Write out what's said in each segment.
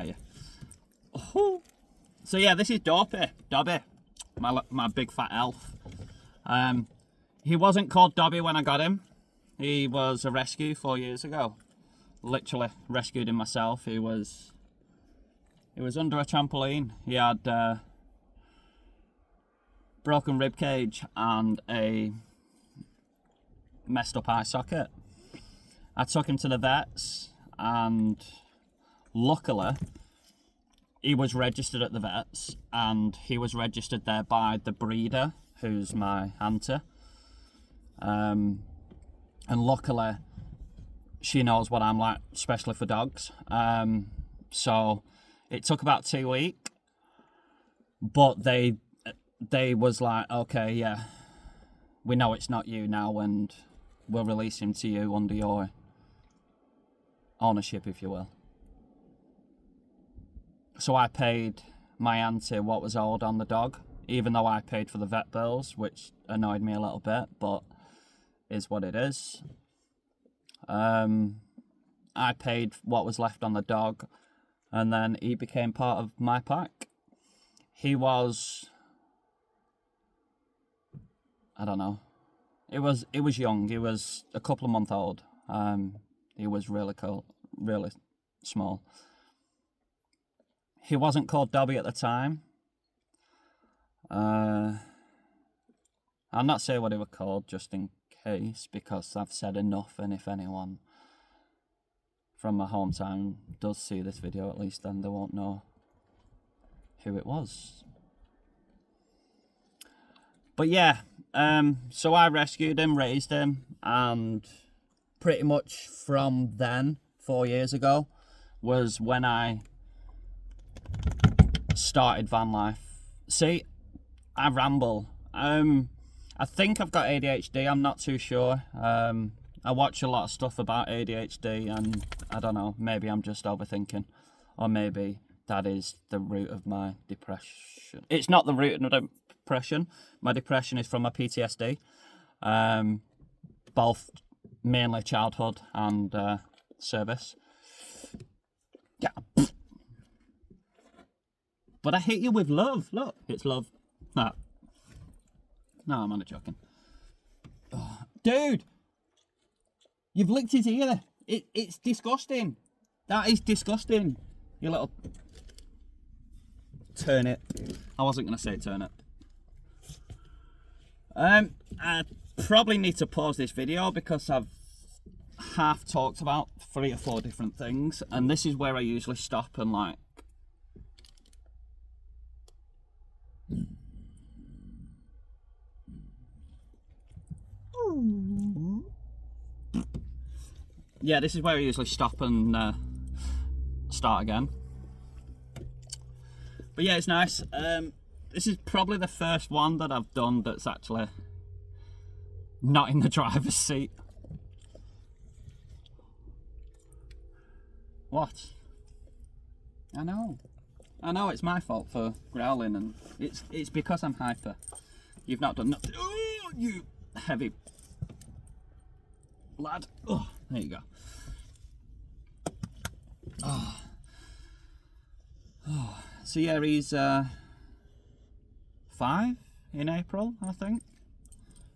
Hiya. Oh. So yeah, this is Dobby, my big fat elf. He wasn't called Dobby when I got him. He was a rescue 4 years ago. Literally rescued him myself. He was under a trampoline. He had broken rib cage and a messed up eye socket. I took him to the vets, and luckily he was registered at the vets, and he was registered there by the breeder, who's my auntie. And luckily she knows what I'm like, especially for dogs. So it took about 2 weeks, but they was like, okay, yeah, we know it's not you now, and we'll release him to you under your ownership, if you will. So I paid my auntie what was owed on the dog, even though I paid for the vet bills, which annoyed me a little bit, but is what it is. I paid what was left on the dog, and then he became part of my pack. He was, I don't know, it was young. He was a couple of months old. He was really cool, really small. He wasn't called Dobby at the time. I'll not say what he was called just in case, because I've said enough, and if anyone from my hometown does see this video, at least then they won't know who it was. But yeah, so I rescued him, raised him, and pretty much from then, 4 years ago, was when I started van life. See, I ramble. I think I've got ADHD, I'm not too sure. I watch a lot of stuff about ADHD, and I don't know, maybe I'm just overthinking, or maybe that is the root of my depression. It's not the root of the depression. My depression is from my PTSD, both mainly childhood and service. Yeah. But I hit you with love. Look, it's love. No, I'm only joking. Oh, dude, you've licked his ear. It's disgusting. That is disgusting. You little turnip. I wasn't going to say turnip. I probably need to pause this video because I've half talked about 3 or 4 different things, and this is where I usually stop and like yeah, this is where I usually stop and start again. But yeah, it's nice. This is probably the first one that I've done that's actually not in the driver's seat. What? I know it's my fault for growling, and it's because I'm hyper. You've not done nothing. Oh, you heavy lad. Oh, there you go. Oh. So yeah, he's 5 in April, I think.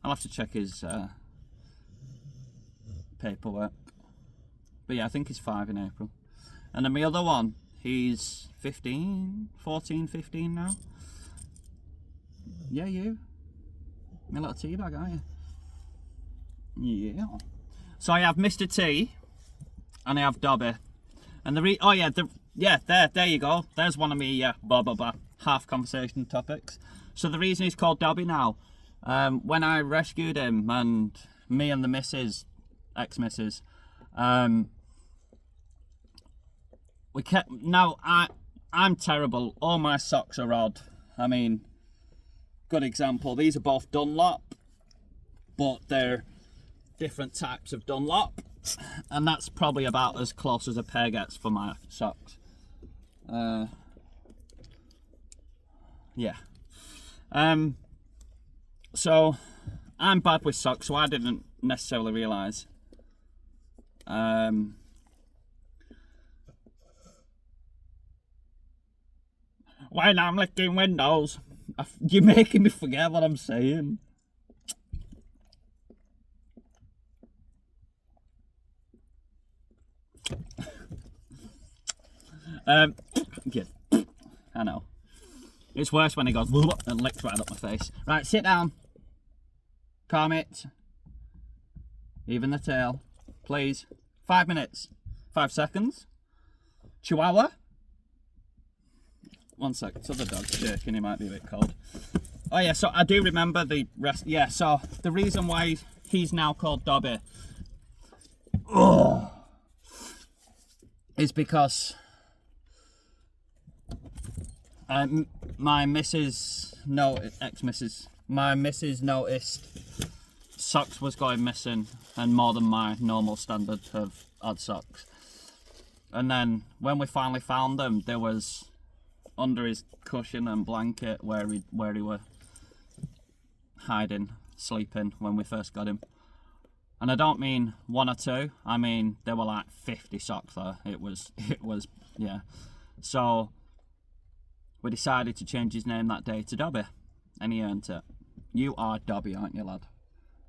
I'll have to check his paperwork. But yeah, I think he's 5 in April. And then my other one, he's 15 now. Yeah, you. My little tea bag, aren't you? Yeah. So I have Mr. T, and I have Dobby. And there you go. There's one of me half conversation topics. So the reason he's called Dobby now, when I rescued him, and me and the missus, ex-missus, we kept. Now I'm terrible. All my socks are odd. I mean, good example. These are both Dunlop, but they're different types of Dunlop, and that's probably about as close as a pair gets for my socks. Yeah. So I'm bad with socks, so I didn't necessarily realise. When I'm licking windows, you're making me forget what I'm saying. Yeah, I know. It's worse when he goes and licks right up my face. Right, sit down. Calm it. Even the tail. Please. 5 minutes. 5 seconds. Chihuahua. 1 sec. So the dog's shaking. He might be a bit cold. Oh yeah, so I do remember the rest. Yeah, so the reason why he's now called Dobby is because my missus, no, ex-missus, my missus noticed socks was going missing and more than my normal standard of odd socks. And then when we finally found them, there was under his cushion and blanket where he were hiding, sleeping when we first got him. And I don't mean 1 or 2, I mean there were like 50 socks there. It was yeah. So we decided to change his name that day to Dobby, and he earned it. You are Dobby, aren't you, lad?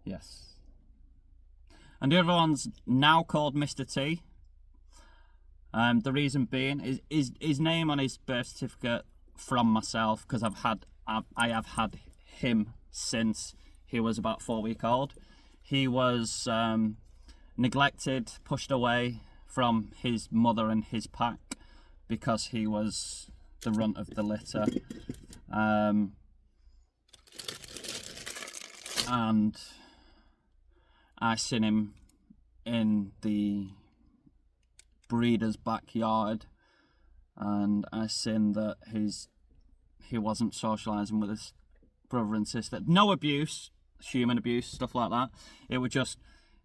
Yes. And the other one's now called Mr. T. The reason being is his name on his birth certificate from myself, because I have had him since he was about 4 weeks old. He was neglected, pushed away from his mother and his pack because he was the runt of the litter. And I seen him in the breeder's backyard, and I seen that he wasn't socialising with his brother and sister. No abuse, human abuse, stuff like that. It was just,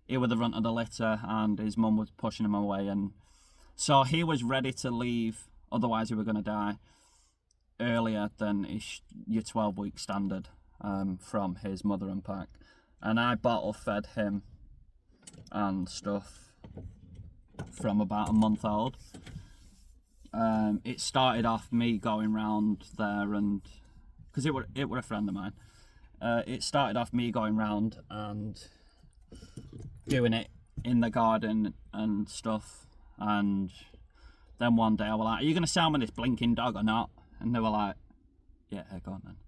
he was the runt of the litter and his mum was pushing him away, and so he was ready to leave, otherwise he was going to die earlier than your 12-week standard from his mother and pack. And I bottle fed him and stuff from about a month old. It started off me going round there, and because it were a friend of mine, it started off me going round and doing it in the garden and stuff. And then one day I was like, are you going to sell me this blinking dog or not? And they were like, yeah, go on then.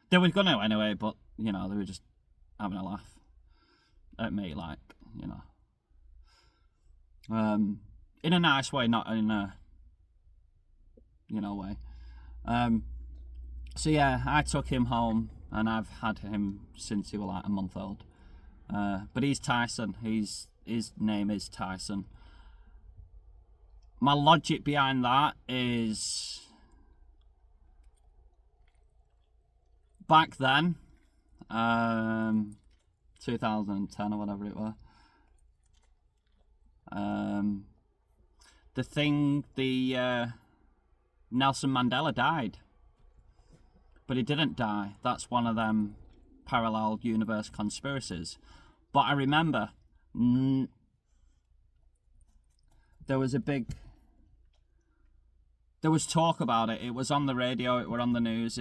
They were going to anyway, but, you know, they were just having a laugh at me, like, you know. In a nice way, not in a, you know, way. So yeah, I took him home, and I've had him since he was like a month old. But he's Tyson. His name is Tyson. My logic behind that is, back then, 2010 or whatever it was, Nelson Mandela died, but he didn't die. That's one of them parallel universe conspiracies. But I remember there was talk about it. It was on the radio, it were on the news.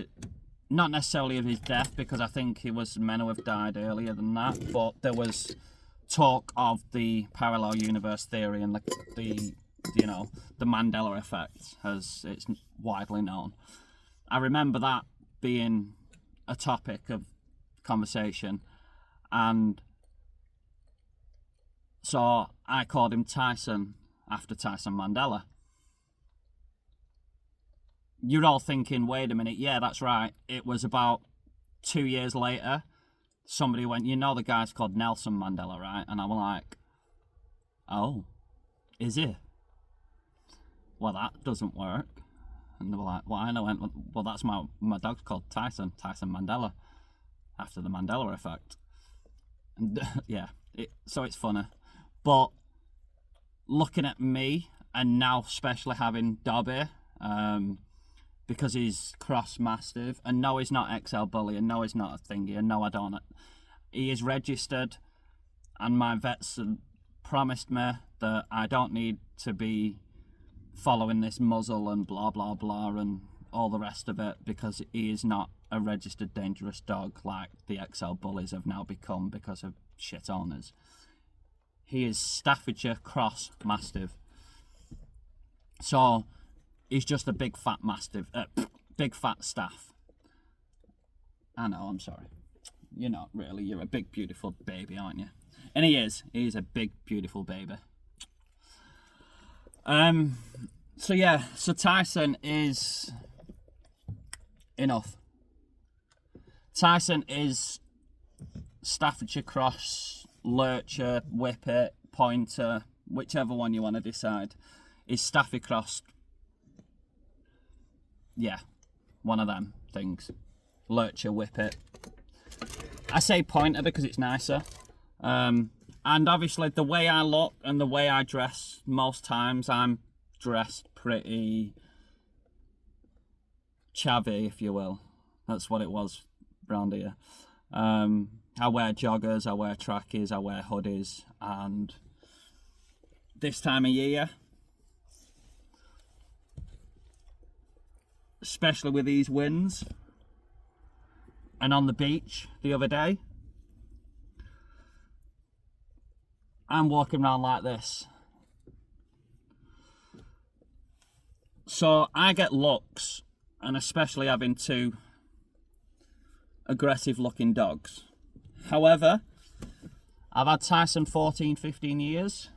Not necessarily of his death, because I think he was meant to have died earlier than that, but there was talk of the parallel universe theory and the Mandela effect, as it's widely known. I remember that being a topic of conversation, and so I called him Tyson after Tyson Mandela. You're all thinking, wait a minute, yeah, that's right. It was about 2 years later, somebody went, you know the guy's called Nelson Mandela, right? And I was like, oh, is he? Well, that doesn't work. And they were like, well, I know. Well, that's my dog's called Tyson Mandela, after the Mandela effect. And yeah, so it's funny. But looking at me, and now especially having Dobby, because he's cross mastiff, and no, he's not XL bully, and no, he's not a thingy, and no, I don't. He is registered, and my vets have promised me that I don't need to be following this muzzle and blah blah blah and all the rest of it, because he is not a registered dangerous dog like the XL bullies have now become because of shit owners. He is Staffordshire Cross Mastiff. So he's just a big fat mastiff, big fat staff. I know, I'm sorry. You're not really, you're a big beautiful baby, aren't you? And he's a big beautiful baby. So yeah, so Tyson is enough. Tyson is Staffordshire Cross, Lurcher, Whippet, Pointer, whichever one you want to decide. Is Staffy Cross. Yeah, one of them things. Lurcher, Whippet. I say Pointer because it's nicer. And obviously the way I look and the way I dress, most times I'm dressed pretty chavvy, if you will. That's what it was round here. I wear joggers, I wear trackies, I wear hoodies, and this time of year, especially with these winds, and on the beach the other day, I'm walking around like this. So I get looks, and especially having two aggressive looking dogs. However, I've had Tyson 14, 15 years,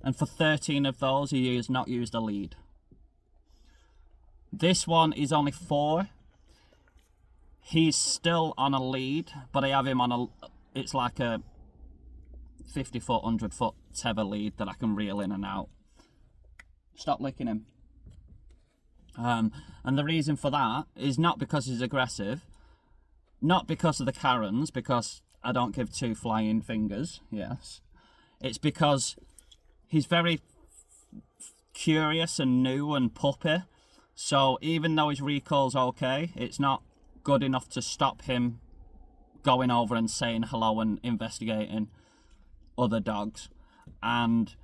and for 13 of those he has not used a lead. This one is only 4. He's still on a lead, but I have him on a, it's like a 50 foot, 100 foot tether lead that I can reel in and out. Stop licking him. And the reason for that is not because he's aggressive, not because of the Karens, because I don't give 2 flying fingers, yes. It's because he's very curious and new and puppy. So even though his recall's okay, it's not good enough to stop him going over and saying hello and investigating other dogs. And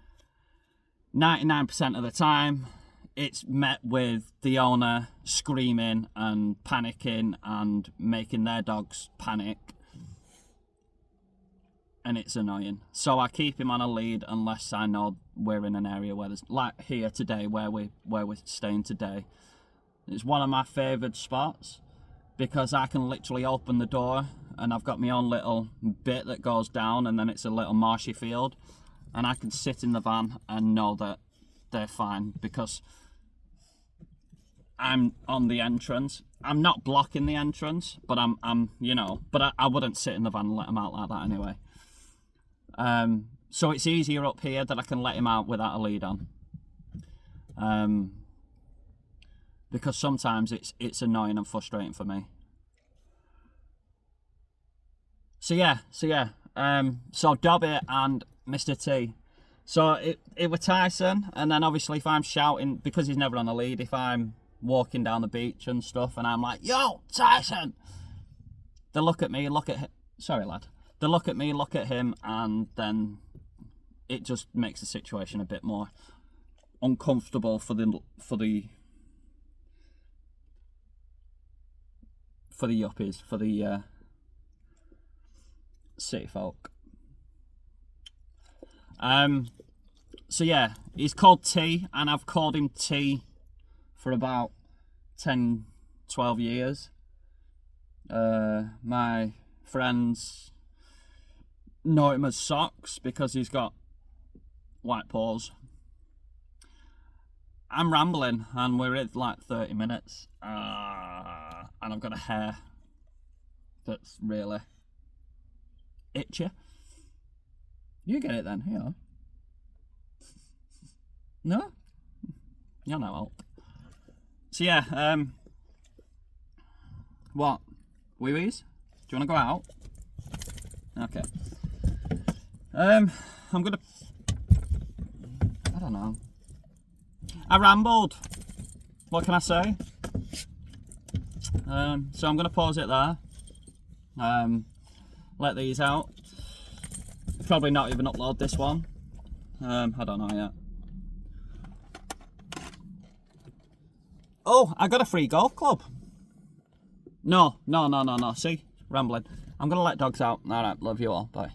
99% of the time, it's met with the owner screaming and panicking and making their dogs panic. And it's annoying. So I keep him on a lead unless I know we're in an area where there's, like here today, where we're staying today. It's one of my favoured spots because I can literally open the door and I've got my own little bit that goes down, and then it's a little marshy field, and I can sit in the van and know that they're fine because I'm on the entrance. I'm not blocking the entrance, but I'm you know, but I wouldn't sit in the van and let them out like that anyway. So it's easier up here that I can let him out without a lead on. Because sometimes it's annoying and frustrating for me. So Dobby and Mr. T. So it was Tyson, and then obviously if I'm shouting, because he's never on a lead, if I'm walking down the beach and stuff and I'm like, yo, Tyson! They look at me, look at him. Sorry, lad. They look at me, look at him, and then it just makes the situation a bit more uncomfortable for the yuppies, for the city folk. So yeah, he's called T, and I've called him T for about 10, 12 years. My friends know him as Socks because he's got white paws. I'm rambling, and we're at like 30 minutes, and I've got a hair that's really itchy. You get it then, here. No? You're no help. So yeah, what? Wee-wees? Do you want to go out? Okay. I'm gonna... I don't know. I rambled. What can I say? So I'm gonna pause it there. Let these out. Probably not even upload this one. I don't know yet. Oh, I got a free golf club. No. See, rambling. I'm gonna let dogs out. All right, love you all. Bye.